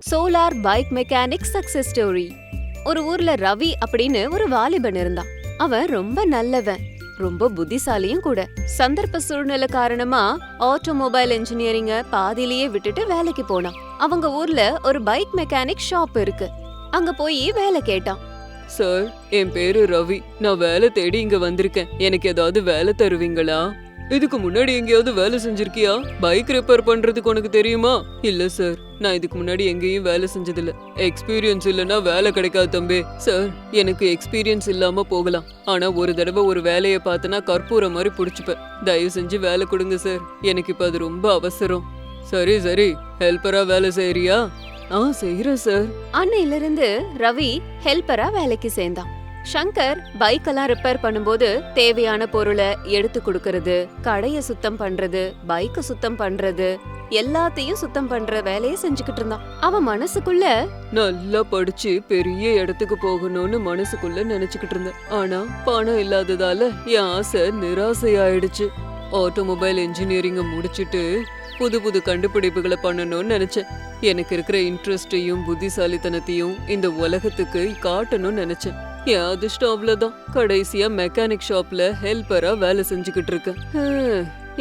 Solar bike mechanic success story. ஒரு ஊர்ல ரவி அப்படின்னு ஒரு வாலிபன் இருந்தான். அவன் ரொம்ப நல்லவன், ரொம்ப புத்திசாலியும் கூட. சந்தர்ப்ப சூழ்நிலை காரணமா ஆட்டோமொபைல் இன்ஜினியரிங்க பாதியிலேயே விட்டுட்டு வேலைக்கு போனான். அவங்க ஊர்ல ஒரு பைக் மெக்கானிக் ஷாப் இருக்கு. அங்க போய் வேலை கேட்டான். சார், என் பேரு ரவி. நான் வேலை தேடி இங்க வந்திருக்கேன். எனக்கு ஏதாவது வேலை தருவீங்களா? இதுக்கு முன்னாடி எங்கேயாவது வேலை செஞ்சிருக்கியா? பைக் ரிப்பேர் பண்றதுக்கு உனக்கு தெரியுமா? இல்ல சார், நான் இதுக்கு முன்னாடி எங்கேயும் வேலை செஞ்சதில்ல. எக்ஸ்பீரியன்ஸ் இல்லைன்னா வேலை கிடைக்காது தம்பி. சார், எனக்கு எக்ஸ்பீரியன்ஸ் இல்லாம போகலாம், ஆனா ஒரு தடவை ஒரு வேலையை பார்த்தனா கற்பூரம் மாதிரி புடிச்சுப்பேன். தயவு செஞ்சு வேலை கொடுங்க சார், எனக்கு இப்ப அது ரொம்ப அவசரம். சரி சரி, ஹெல்ப்பரா வேலை செய்யறியா? செய்யறேன் சார். அன்னையில இருந்து ரவி ஹெல்ப்பரா வேலைக்கு சேர்ந்தான். சங்கர் பைக்கெல்லாம் ரிப்பேர் பண்ணும்போது தேவையான பொருளை எடுத்து கொடுக்கறது, கடைய சுத்தம் பண்றது, பைக்க சுத்தம் பண்றது, எல்லாத்தையும் சுத்தம் பண்ற வேலையை செஞ்சுக்கிட்டு இருந்தான். அவன் மனசுக்குள்ள நல்லா படிச்சு பெரிய இடத்துக்கு போகணும்னு மனசுக்குள்ள நினைச்சுக்கிட்டு இருந்தேன். ஆனா பணம் இல்லாததால என் ஆசை நிராசையாயிடுச்சு. ஆட்டோமொபைல் இன்ஜினியரிங்க முடிச்சிட்டு புது புது கண்டுபிடிப்புகளை பண்ணணும்னு நினைச்சேன். எனக்கு இருக்கிற இன்ட்ரெஸ்டையும் புத்திசாலித்தனத்தையும் இந்த உலகத்துக்கு காட்டணும்னு நினைச்சேன். என் அதிர்ஷ்டம் அவ்வளவுதான். கடைசியா மெக்கானிக் ஷாப்ல ஹெல்ப்பரா வேலை செஞ்சுக்கிட்டு இருக்கேன்.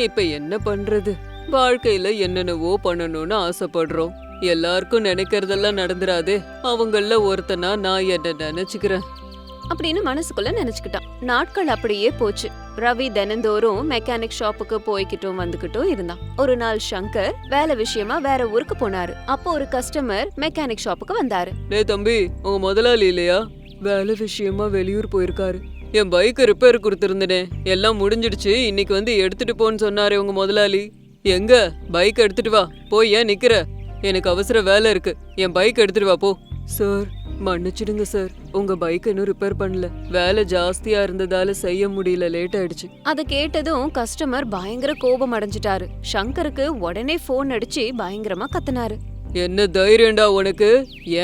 இப்ப என்ன பண்றது? வாழ்க்கையில என்னென்னவோ பண்ணணும்னு ஆசைப்படுறோம். எல்லாருக்கும் நினைக்கிறதெல்லாம் நடந்துராதே. அவங்கள ஒருத்தனா நான் என்ன நினைச்சுக்கிறேன் அப்படின்னு மனசுக்குள்ள நினைச்சுக்கிட்டான். நாட்கள் அப்படியே போச்சு. ரவி தினந்தோறும் மெக்கானிக் ஷாப்புக்கு போய்கிட்டும் வந்துகிட்டும் இருந்தான். ஒரு நாள் சங்கர் வேலை விஷயமா வேற ஊருக்கு போனாரு. அப்போ ஒரு கஸ்டமர் மெக்கானிக் ஷாப்புக்கு வந்தாரு. டேய் தம்பி, உங்க முதலாளி இல்லையா? வேலை விஷயமா வெளியூர் போயிருக்காரு. என் பைக் ரிப்பேர் கொடுத்திருந்தனே, எல்லாம் முடிஞ்சிடுச்சு. இன்னைக்கு வந்து எடுத்துட்டு போன்னு சொன்னாரே உங்க முதலாளி. எங்க பைக் எடுத்துட்டு வா. போய் ஏன் நிக்கிற? எனக்கு அவசர வேலை இருக்கு. என் பைக் எடுத்துட்டு வா போ. சார், மன்னிச்சிடுங்க சார், உங்க பைக் இன்னும் ரிப்பேர் பண்ணல. வேலை ஜாஸ்தியா இருந்ததால செய்ய முடியல, லேட் ஆயிடுச்சு. அத கேட்டதும் கஸ்டமர் பயங்கர கோபம் அடைஞ்சிட்டாரு. சங்கருக்கு உடனே போன் அடிச்சு பயங்கரமா கத்துனாரு. என்ன தைரியம்டா உனக்கு?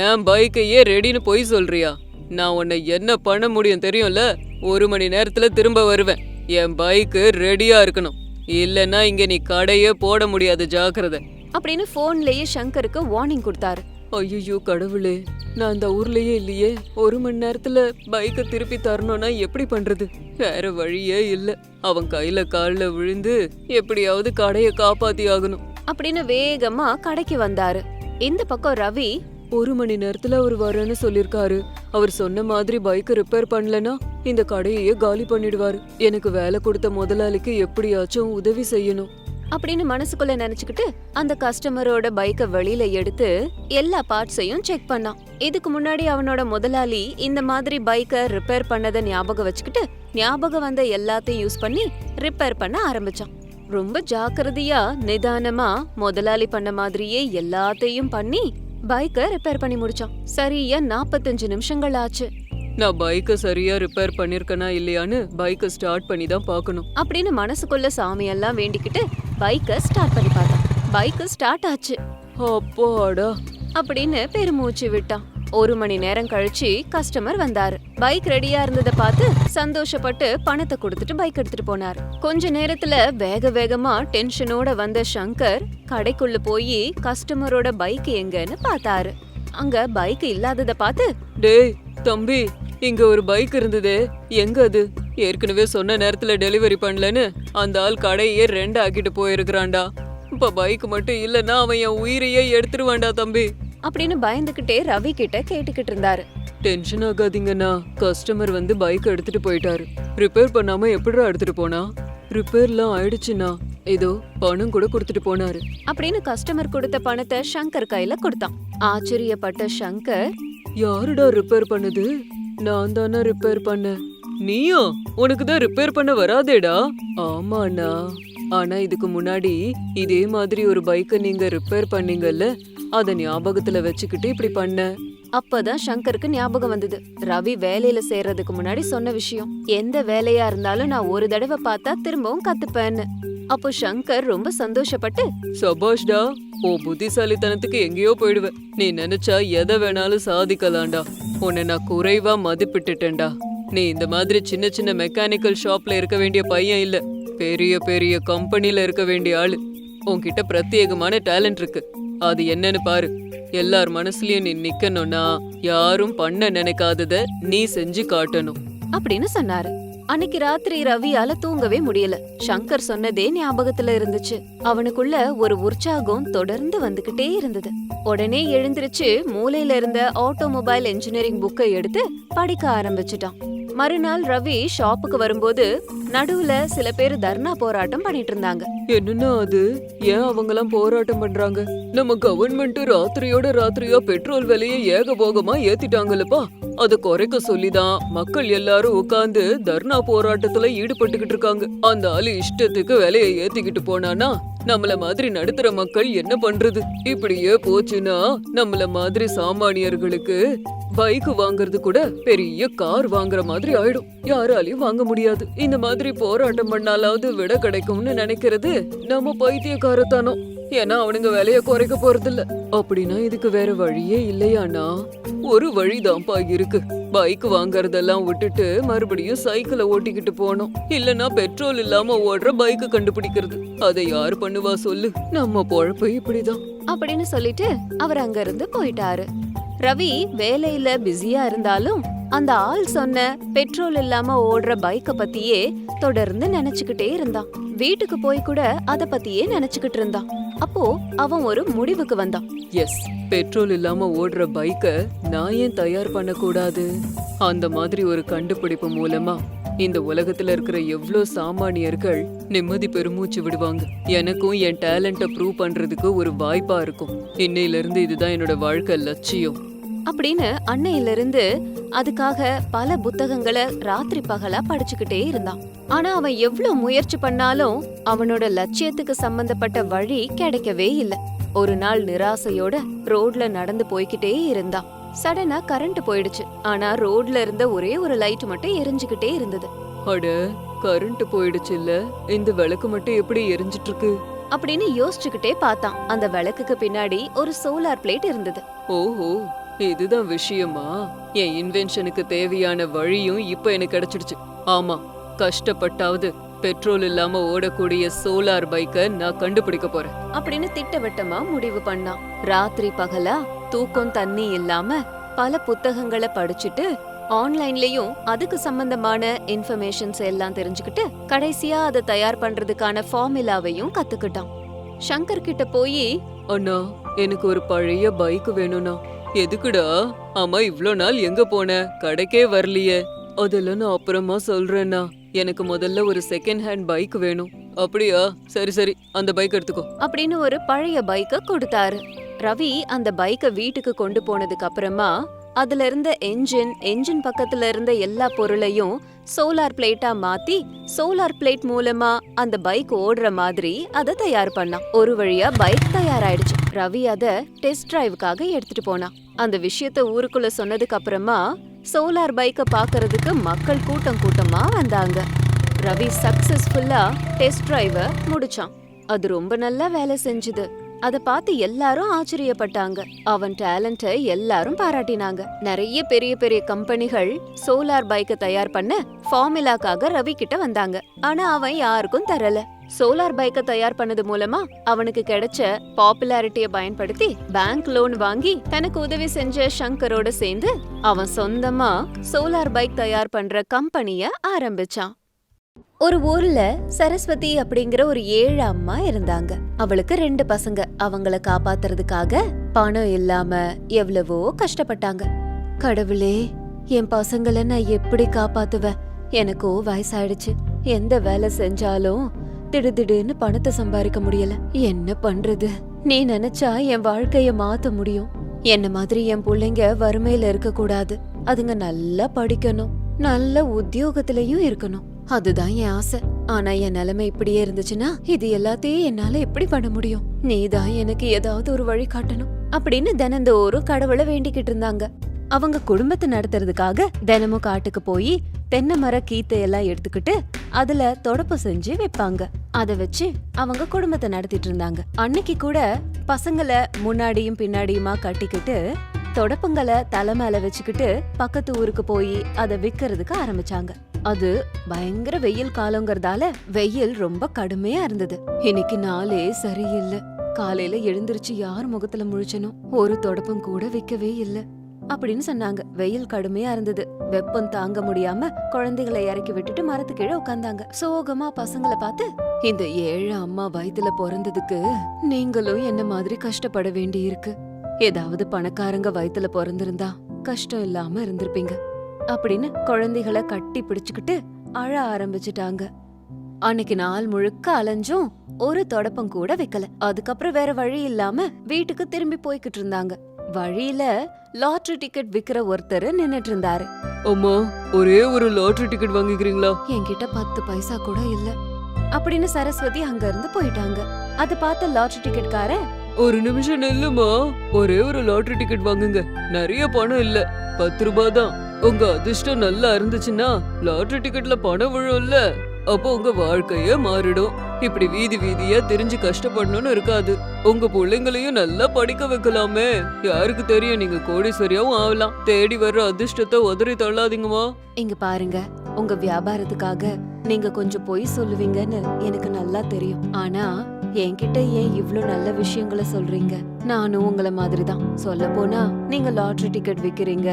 என் பைக்கையே ரெடின்னு போய் சொல்றியா? நான் உன்னை என்ன பண்ண முடியும் தெரியும்ல? 1 மணி நேரத்துல திரும்ப வருவேன். என் பைக்கு ரெடியா இருக்கணும், இல்லன்னா இங்க நீ கடையே போட முடியாது, ஜாக்கிரதை அப்படின்னு போன்லயே சங்கருக்கு வார்னிங் கொடுத்தாரு. ஐயோ கடவுளே, நான் அந்த ஊர்லயே இல்லையே. 1 மணி நேரத்துல பைக்கை திருப்பி தரணும்னா எப்படி பண்றது? வேற வழியே இல்ல. அவன் கையில கால்ல விழுந்து எப்படியாவது கடையை காப்பாத்தி ஆகணும் அப்படின்னு வேகமா கடைக்கு வந்தாரு. இந்த பக்கம் ரவி 1 மணி நேரத்துல அவர் வரேன்னு சொல்லிருக்காரு. அவர் சொன்ன மாதிரி பைக்கை ரிப்பேர் பண்ணலனா இந்த கடையே காலி பண்ணிடுவாரு. எனக்கு வேலை கொடுத்த முதலாளிக்கு எப்படியாச்சும் உதவி செய்யணும் அப்படின்னு மனசுக்குள்ள நினைச்சுக்கிட்டு அந்த கஸ்டமரோட பைக்க வெளியில எடுத்து எல்லா பார்ட்ஸையும் செக் பண்ணான். இதுக்கு முன்னாடி அவனோட முதலாளி இந்த மாதிரி பைக்க ரிப்பேர் பண்ணத ஞாபகம் வச்சுக்கிட்டு ஞாபகம் வந்த எல்லாத்தையும் யூஸ் பண்ணி ரிப்பேர் பண்ண ஆரம்பிச்சான். ரொம்ப ஜாக்கிரதையா நிதானமா முதலாளி பண்ண மாதிரியே எல்லாத்தையும் பண்ணி பைக்க ரிப்பேர் பண்ணி முடிச்சான். சரியா 45 நிமிஷங்கள் ஆச்சு. நான் பைக்கை சரியா ரிப்பேர் பண்ணிருக்கனா இல்லையான்னு பைக்கை ஸ்டார்ட் பண்ணி தான் பார்க்கணும் அப்படின்னு மனசுக்குள்ள சாமியெல்லாம் வேண்டிக்கிட்டு பைக்கை ஸ்டார்ட் பண்ணி பார்த்தான். பைக்கு ஸ்டார்ட் ஆச்சு. அப்பாடா அப்படின்னு பெருமூச்சு விட்டான். 1 மணி நேரம் கழிச்சு கஸ்டமர் வந்தாரு. பைக் ரெடியா இருந்ததை பார்த்து சந்தோஷப்பட்டு பணத்தை கொடுத்துட்டு பைக் எடுத்துட்டு போனாரு. கொஞ்ச நேரத்துல வேக வேகமா டென்ஷனோட வந்த சங்கர் கடைக்குள்ள போய் கஸ்டமரோட பைக் எங்கன்னு பார்த்தாரு. அங்க பைக் இல்லாததை பார்த்து, டேய் தம்பி, இங்க ஒரு பைக் இருந்ததே, எங்க அது? ஏற்கனவே சொன்ன நேரத்துல டெலிவரி பண்ணலன்னு அந்த ஆள் கடையே 2 ஆக்கிட்டு போயிருக்கிறான்டா. இப்ப பைக் மட்டும் இல்லன்னா அவன் என் உயிரையே எடுத்துருவான்டா தம்பி அப்படின்னு பயந்துகிட்டே ரவி கிட்ட கேட்டுக்கிட்டு இருந்தாரு. டென்ஷன் ஆகாதீங்கண்ணா, கஸ்டமர் வந்து பைக் எடுத்துட்டு போயிட்டாரு. ரிப்பேர் பண்ணாம எப்படிடா எடுத்துட்டு போனா? ரிப்பேர்லாம் ஆயிடுச்சுண்ணா, ஏதோ பணம் கூட கொடுத்துட்டு போனாரு அப்படின்னு கஸ்டமர் கொடுத்த பணத்தை சங்கர் கையில கொடுத்தான். ஆச்சரியப்பட்ட சங்கர், யாருடா ரிப்பேர் பண்ணது? நான் தானே ரிப்பேர் பண்ண. நீயா? உனக்கு தான் ரிப்பேர் பண்ண வராதேடா. ஆமாண்ணா, ஆனா இதுக்கு முன்னாடி இதே மாதிரி ஒரு பைக்கை நீங்க ரிப்பேர் பண்ணீங்கல்ல, அத ஞாபகத்துல வச்சுக்கிட்டு இப்படி பண்ண. அப்பதான் சங்கருக்கு ஞாபகம் வந்தது ரவி வேலையில சேர்றதுக்கு முன்னாடி சொன்ன விஷயம். எந்த வேலையா இருந்தாலும் நான் ஒரு தடவை பார்த்தா திரும்பவும் கத்துப்பேன்னு. அப்போ சங்கர் ரொம்ப சந்தோஷப்பட்டு, சபாஷ்டா, ஓ புத்திசாலித்தனத்துக்கு எங்கேயோ போயிடுவேன். நீ நினைச்சா எதை வேணாலும் சாதிக்கலாம்டா. உன்னை நான் குறைவா மதிப்பிட்டுட்டேன்டா. நீ இந்த மாதிரி சின்ன சின்ன மெக்கானிக்கல் ஷாப்ல இருக்க வேண்டிய பையன் இல்ல, பெரிய பெரிய கம்பெனில இருக்க வேண்டிய ஆளு. உன்கிட்ட பிரத்யேகமான டேலண்ட் இருக்கு, அது என்னன்னு பாரு. எல்லார் மனசுலயும் நீ நிக்கணும்னா யாரும் பண்ண நினைக்காதத நீ செஞ்சு காட்டணும் அப்படின்னு சொன்னாரு. அன்னைக்கு ராத்திரி ரவியால தூங்கவே முடியல. சங்கர் சொன்னதே ஞாபகத்துல இருந்துச்சு. அவனுக்குள்ள ஒரு உற்சாகம் தொடர்ந்து வந்துகிட்டே இருந்தது. உடனே எழுந்திருச்சு மூலையில இருந்த ஆட்டோமொபைல் இன்ஜினியரிங் புக்கை எடுத்து படிக்க ஆரம்பிச்சுட்டான். மறுநாள் ரவி ஷாப்புக்கு வரும்போது நடுவுல சில பேர் தர்ணா போராட்டம் பண்ணிட்டு இருந்தாங்க. என்னன்னா அது ஏன் அவங்கெல்லாம் போராட்டம் பண்றாங்க? நம்ம கவர்மெண்ட் ராத்திரியோட ராத்திரியா பெட்ரோல் விலையை ஏகபோகமா ஏத்திட்டாங்கல்லப்பா. அத குறைக்க சொல்லிதான் மக்கள் எல்லாரும் உட்கார்ந்து தர்ணா போராட்டத்துல ஈடுபட்டுக்கிட்டு இருக்காங்க. அந்த ஆளு இஷ்டத்துக்கு விலையை ஏத்திக்கிட்டு போனானா நம்மள மாதிரி நடுத்தர மக்கள் என்ன பண்றது? இப்படியே போச்சுன்னா நம்மள மாதிரி சாமானியர்களுக்கு பைக் வாங்குறது கூட பெரிய கார் வாங்குற மாதிரி ஆயிடும். யாராலையும் வாங்க முடியாது. இந்த மாதிரி போராட்டம் பண்ணாலாவது விட கிடைக்கும்னு நினைக்கிறது நம்ம பைத்தியக்காரத்தானோ. ஏன்னா அவனுங்க விலைய குறைக்க போறதில்ல. அப்படின்னா இதுக்கு வேற வழியே இல்லையானா? ஒரு வழிதான்ப்பா இருக்கு. பைக் வாங்கறதெல்லாம் விட்டுட்டு மறுபடியும் சைக்கிளை ஓட்டிக்கிட்டு போனோம். இல்லனா பெட்ரோல் இல்லாம ஓடுற பைக் கண்டுபிடிக்கிறது. அதை யாரு பண்ணுவா சொல்லு? நம்ம பொழப்பு இப்படிதான் அப்படின்னு சொல்லிட்டு அவர் அங்க இருந்து போயிட்டாரு. ரவி வேலையில பிஸியா இருந்தாலும் அந்த ஆள் சொன்ன பெட்ரோல் இல்லாம ஓடுற பைக்க பத்தியே தொடர்ந்து நினைச்சுக்கிட்டே இருந்தான். வீட்டுக்கு போய் கூட அத பத்தியே நினைச்சுக்கிட்டு இருந்தான். அப்போ அவன் ஒரு முடிவுக்கு வந்தான். எஸ், பெட்ரோல் இல்லாம ஓடுற பைக்க நான் ஏன் தயார் பண்ண கூடாது? அந்த மாதிரி ஒரு கண்டுபிடிப்பு மூலமா இந்த உலகத்துல இருக்கிற எவ்ளோ சாமானியர்கள் நிம்மதி பெருமூச்சு விடுவாங்க. எனக்கும் என் டேலண்ட ப்ரூவ் பண்றதுக்கு ஒரு வாய்ப்பா இருக்கும். இன்னையில இருந்து இதுதான் என்னோட வாழ்க்கை லட்சியம் அப்படின்னு அன்னையில இருந்து அதுக்காக பல புத்தகங்களை ராத்திரி பகலா படிச்சுக்கிட்டே இருந்தான். ஆனா அவன் எவ்வளவு முயற்சி பண்ணாலும் அவனோட லட்சியத்துக்கு சம்பந்தப்பட்ட வழி கிடைக்கவே இல்ல. ஒரு நாள் நிராசையோட ரோட்ல நடந்து போய்கிட்டே இருந்தான். சடனா கரண்ட் போயிடுச்சு. ஆனா ரோட்ல இருந்த ஒரே ஒரு லைட் மட்டும் எரிஞ்சுக்கிட்டே இருந்தது. அட, கரண்ட் போயிடுச்சு இல்ல, இந்த விளக்கு மட்டும் எப்படி எரிஞ்சிட்டு இருக்கு அப்படின்னு யோசிச்சுக்கிட்டே பார்த்தான். அந்த விளக்குக்கு பின்னாடி ஒரு சோலார் பிளேட் இருந்தது. ஓஹோ, இதுதான் விஷயமா? என் இன்வென்ஷனுக்கு தேவையான வழியும் இப்ப எனக்கு கிடைச்சிடுச்சு. ஆமா, கஷ்டப்பட்டாவது பெட்ரோல் இல்லாம ஓடக்கூடிய சோலார் பைக்க நான் கண்டுபிடிக்க போறேன் அப்படின்னு திட்டவட்டமா முடிவு பண்ணான். ராத்திரி பகலா தூக்கம் தண்ணி இல்லாம பல புத்தகங்களை படிச்சுட்டு ஆன்லைன்லயும் அதுக்கு சம்பந்தமான இன்ஃபர்மேஷன்ஸ் எல்லாம் தெரிஞ்சுக்கிட்டு கடைசியா அதை தயார் பண்றதுக்கான ஃபார்முலாவையும் கத்துக்கிட்டான். சங்கர் கிட்ட போய், அண்ணா, எனக்கு ஒரு பழைய பைக் வேணும்னா. எதுக்குடா? ஆமா, இவ்ளோ நாள் எங்க போன? கடைக்கே வரலையே. அதெல்லாம் நான் அப்புறமா சொல்றேன்னா. எனக்கு முதல்ல ஒரு செகண்ட் ஹேண்ட் பைக் வேணும். அப்படியா? சரி சரி, அந்த பைக் எடுத்துக்கோ அப்படின்னு ஒரு பழைய பைக்க கொடுத்தாரு. ரவி அந்த பைக்க வீட்டுக்கு கொண்டு போனதுக்கு அப்புறமா அதுல இருந்த என்ஜின் பக்கத்துல இருந்த எல்லா பொருளையும் சோலார் பிளேட்டா மாத்தி சோலார் பிளேட் மூலமா அந்த பைக் ஓடுற மாதிரி அதை தயார் பண்ணான். ஒரு வழியா பைக் தயாராயிடுச்சு. ரவி அத டெஸ்ட் டிரைவுக்காக எடுத்துட்டு போனான். அந்த விஷயத்த ஊருக்குள்ள சொன்னதுக்கு அப்புறமா சோலார் பைக்க பாக்குறதுக்கு மக்கள் கூட்டம் கூட்டமா வந்தாங்க. ரவி சக்சஸ்ஃபுல்லா டெஸ்ட் டிரைவ முடிச்சான். அது ரொம்ப நல்லா வேலை செஞ்சுது. அத பார்த்து எல்லாரும் ஆச்சரியப்பட்டாங்க. அவன் டேலண்ட எல்லாரும் பாராட்டினாங்க. நிறைய பெரிய பெரிய கம்பெனிகள் சோலார் பைக்க தயார் பண்ண ஃபார்முலாக்காக ரவி கிட்ட வந்தாங்க. ஆனா அவன் யாருக்கும் தரல. சோலார் பைக்க தயார் பண்ணது மூலமா அவனுக்கு கிடைச்ச பாப்புலாரிட்டிய பயன்படுத்தி பேங்க் லோன் வாங்கி தனக்கு உதவி செஞ்ச சங்கரோட சேர்ந்து அவன் சொந்தமா சோலார் பைக் தயார் பண்ற கம்பெனிய ஆரம்பிச்சான். ஒரு ஊர்ல சரஸ்வதி அப்படிங்கிற ஒரு ஏழை அம்மா இருந்தாங்க. அவளுக்கு 2 பசங்க. அவங்கள காப்பாத்துறதுக்காக பணம் இல்லாம எவ்வளவோ கஷ்டப்பட்டாங்க. கடவுளே, என் பசங்களை நான் எப்படி காப்பாத்துவேன்? எனக்கோ வயசாயிடுச்சு. எந்த வேலை செஞ்சாலும் திடுதிடுன்னு பணத்தை சம்பாதிக்க முடியல. என்ன பண்றது? நீ நினைச்சா என் வாழ்க்கைய மாத்த முடியும். என்ன மாதிரி என் பிள்ளைங்க வறுமையில இருக்க கூடாது. அதுங்க நல்லா படிக்கணும், நல்ல உத்தியோகத்திலயும் இருக்கணும். அதுதான் என் ஆசை. ஆனா என் நிலைமை இப்படியே இருந்துச்சுன்னா இது எல்லாத்தையும் என்னால எப்படி பண்ண முடியும்? நீதான் எனக்கு ஏதாவது ஒரு வழி காட்டணும் அப்படின்னு தினந்தோறும் கடவுளை வேண்டிக்கிட்டு இருந்தாங்க. அவங்க குடும்பத்தை நடத்துறதுக்காக தினமும் காட்டுக்கு போய் தென்னை மர கீத்தையெல்லாம் எடுத்துக்கிட்டு அதுல தொடப்பு செஞ்சு வைப்பாங்க. அத வச்சு அவங்க குடும்பத்தை நடத்திட்டு இருந்தாங்க. அன்னைக்கு கூட பசங்களை முன்னாடியும் பின்னாடியுமா கட்டிக்கிட்டு தொடப்புங்களை தலை மேல வச்சுக்கிட்டு பக்கத்து ஊருக்கு போய் அதை விக்கிறதுக்கு ஆரம்பிச்சாங்க. அது பயங்கர வெயில் காலங்கிறதால வெயில் ரொம்ப கடுமையா இருந்தது. இன்னைக்கு நாளே சரியில்லை. காலையில எழுந்திருச்சு யார் முகத்துல முழிச்சனோ ஒரு தொடப்பம் கூட வைக்கவே இல்ல அப்படின்னு சொன்னாங்க. வெயில் கடுமையா இருந்தது. வெப்பம் தாங்க முடியாம குழந்தைகளை இறக்கி விட்டுட்டு மரத்து கீழே உட்கார்ந்தாங்க. சோகமா பசங்களை பார்த்து, இந்த ஏழை அம்மா வயித்துல பிறந்ததுக்கு நீங்களும் என்ன மாதிரி கஷ்டப்பட வேண்டி இருக்கு. ஏதாவது பணக்காரங்க வயித்துல பிறந்திருந்தா கஷ்டம் இல்லாம இருந்திருப்பீங்க அப்படின்னு குழந்தைகளை கட்டி பிடிச்சுக்கிட்டு அழ ஆரம்பிச்சுட்டாங்க. அன்னைக்கு நாள் முழுக்க அலைஞ்சும் ஒரு தொடப்பம் கூட வைக்கல. அதுக்கப்புறம் வேற வழி இல்லாம வீட்டுக்கு திரும்பி போய்கிட்டு இருந்தாங்க. வழியில லாட்டரி டிக்கெட் விக்கிற ஒருத்தர் நின்னுட்டு இருந்தாரு. அம்மா, ஒரே ஒரு லாட்டரி டிக்கெட் வாங்கிக்கிறீங்களா? என்கிட்ட 10 பைசா கூட இல்ல அப்படின்னு சரஸ்வதி அங்க இருந்து போயிட்டாங்க. அத பார்த்த லாட்டரி டிக்கெட்கார, ஒரு நிமிஷம் நில்லுமா, ஒரே ஒரு லாட்டரி டிக்கெட் வாங்குங்க. நிறைய பணம் இல்ல, 10 ரூபாய் தான். உங்க அதிர்ஷ்டம் நல்லா இருந்துச்சுன்னா லாட்டரி டிக்கெட்ல பணம் விழும்ல, அப்போ உங்க வாழ்க்கையே மாறிடும். இப்படி வீதி வீதியா தெரிஞ்சு கஷ்டப்படணும்னு இருக்காது. உங்க பிள்ளைங்களையும் நல்லா படிக்க வைக்கலாமே. யாருக்கு தெரியும், நீங்க கோடீஸ்வரியாவும் ஆகலாம். தேடி வர்ற அதிர்ஷ்டத்தை உதறி தள்ளாதீங்கம்மா. இங்க பாருங்க, உங்க வியாபாரத்துக்காக நீங்க கொஞ்சம் பொய் சொல்லுவீங்கன்னு எனக்கு நல்லா தெரியும். ஆனா என்கிட்ட ஏன் இவ்ளோ நல்ல விஷயங்களை சொல்றீங்க? நானும் உங்கள மாதிரிதான். சொல்ல போனா நீங்க லாட்டரி டிக்கெட் விக்கிறீங்க,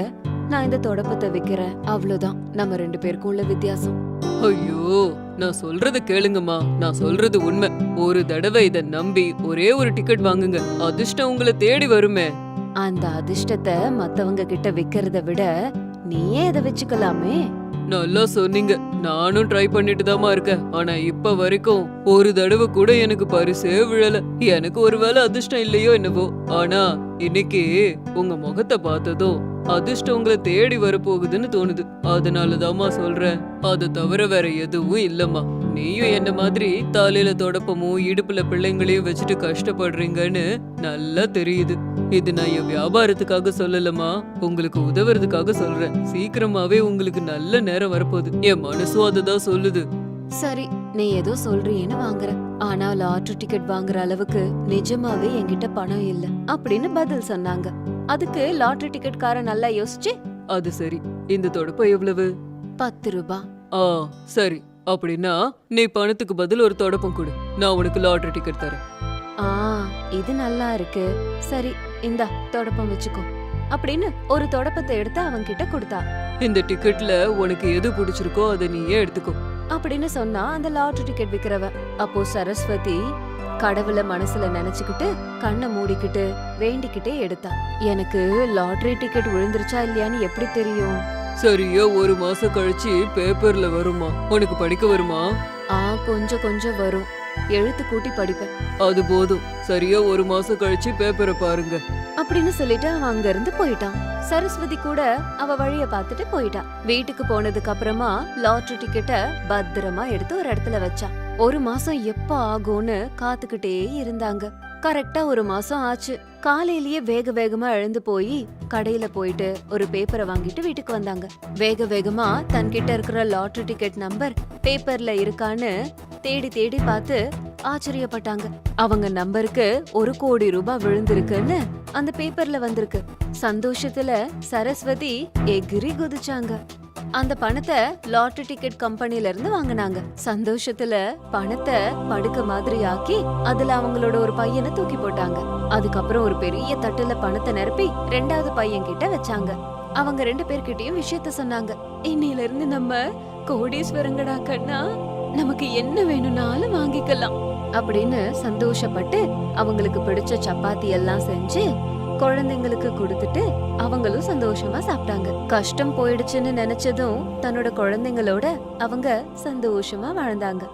நான் இந்த தொடப்பத்தை விக்கிறேன். அவ்வளவுதான் நம்ம 2 பேருக்கும் உள்ள வித்தியாசம். ஐயோ, நான் சொல்றத கேளுங்கம்மா, நான் சொல்றது உண்மை. ஒரு தடவை இத நம்பி ஒரே ஒரு டிக்கெட் வாங்குங்க, அதிர்ஷ்டம் உங்களை தேடி வருமே. அந்த அதிர்ஷ்டத்தை மத்தவங்க கிட்ட விக்கிறத விட நீயே இதை வச்சுக்கலாமே. நல்லா சொன்னீங்க. நானும் ட்ரை பண்ணிட்டு தாமா இருக்கேன். ஆனா இப்ப வரைக்கும் ஒரு தடவை கூட எனக்கு பரிசே விழல. எனக்கு ஒருவேளை அதிர்ஷ்டம் இல்லையோ என்னவோ. ஆனா இன்னைக்கு உங்க முகத்தை பார்த்ததும் அதிர்ஷ்டம் உங்களை தேடி வரப்போகுதுன்னு தோணுது. அதனாலதாம்மா சொல்றேன். அதை தவிர வேற எதுவும் இல்லம்மா. நீயும் என்ன மாதிரி தலையில தொடப்பமும் இடுப்புல பிள்ளைங்களையும் வச்சுட்டு கஷ்டப்படுறீங்கன்னு நல்லா தெரியுது. இது நான் என் வியாபாரத்துக்காக சொல்லலமா, உங்களுக்கு உதவுறதுக்காக சொல்றேன். சீக்கிரமாவே உங்களுக்கு நல்ல நேரம் வரப்போகுது. என் மனசும் அததான் சொல்லுது. சரி, நீ ஏதோ சொல்றியேன்னு வாங்குற. ஆனா லாட்டரி டிக்கெட் வாங்குற அளவுக்கு நிஜமாவே என்கிட்ட பணம் இல்ல அப்படின்னு பதில் சொன்னாங்க. அதுக்கு லாட்டரி டிக்கெட் கார நல்லா யோசிச்சு, அது சரி, இந்த தொடப்பம் எவ்வளவு? 10 ரூபாய். ஆ சரி, அப்படின்னா நீ பணத்துக்கு பதில் ஒரு தொடப்பம் கொடு, நான் உனக்கு லாட்டரி டிக்கெட் தரேன். ஆ, இது நல்லா இருக்கு. சரி, இந்தா தொடப்பம் வச்சுக்கோ அப்படின்னு ஒரு தொடப்பத்தை எடுத்து அவன் கிட்ட கொடுத்தா. இந்த டிக்கெட்ல உனக்கு எது பிடிச்சிருக்கோ அதை நீயே எடுத்துக்கோ அப்படின்னு சொன்னா அந்த லாட்டரி டிக்கெட் விக்கிறவ. அப்போ சரஸ்வதி கடவுளை மனசுல நினைச்சுக்கிட்டு கண்ணை மூடிக்கிட்டு வேண்டிக்கிட்டே எடுத்தா. எனக்கு லாட்டரி டிக்கெட் விழுந்துருச்சா இல்லையான்னு எப்படி தெரியும்? சரியா 1 மாசம் கழிச்சு பேப்பர்ல வருமா? உனக்கு படிக்க வருமா? கொஞ்சம் கொஞ்சம் வரும். எழுத்து கூட்டி படிப்பேன். அது போதும். சரியா 1 மாசம் கழிச்சு பேப்பரை பாருங்க அப்படின்னு சொல்லிட்டு அவன் அங்க இருந்து போயிட்டான். சரஸ்வதி கூட அவ வழிய பார்த்துட்டு போயிட்டான். வீட்டுக்கு போனதுக்கு அப்புறமா லாட்டரி டிக்கெட்ட பத்திரமா எடுத்து ஒரு இடத்துல வச்சான். 1 மாசம் எப்ப ஆகும்னு காத்துக்கிட்டே இருந்தாங்க. கரெக்டா 1 மாசம் ஆச்சு. காலையிலேயே வேக வேகமா எழுந்து போய் கடையில போயிட்டு ஒரு பேப்பரை வாங்கிட்டு வீட்டுக்கு வந்தாங்க. வேக வேகமா தன்கிட்ட இருக்கிற லாட்டரி டிக்கெட் நம்பர் பேப்பர்ல இருக்கான்னு தேடி தேடி பார்த்து ஆச்சரியப்பட்டாங்க. அவங்க நம்பருக்கு 1 கோடி ரூபாய் விழுந்திருக்குன்னு அந்த பேப்பர்ல வந்திருக்கு. சந்தோஷத்துல சரஸ்வதி எகிரி குதிச்சாங்க. அந்த பணத்தை லாட்டரி டிக்கெட் கம்பெனில இருந்து வாங்கினாங்க. சந்தோஷத்துல பணத்தை படுக்க மாதிரி ஆக்கி அதுல அவங்களோட ஒரு பையனை தூக்கி போட்டாங்க. அதுக்கப்புறம் ஒரு பெரிய தட்டுல பணத்தை நிரப்பி 2வது பையன் கிட்ட வச்சாங்க. அவங்க 2 பேர்கிட்டயும் விஷயத்த சொன்னாங்க. இன்னையில இருந்து நம்ம கோடீஸ்வரங்கடா கண்ணா, நமக்கு என்ன வேணும்னாலும் வாங்கிக்கலாம் அப்படின்னு சந்தோஷப்பட்டு அவங்களுக்கு பிடிச்ச சப்பாத்தி எல்லாம் செஞ்சு குழந்தைங்களுக்கு கொடுத்துட்டு அவங்களும் சந்தோஷமா சாப்பிட்டாங்க. கஷ்டம் போயிடுச்சுன்னு நினைச்சதும் தன்னோட குழந்தைங்களோட அவங்க சந்தோஷமா வாழ்ந்தாங்க.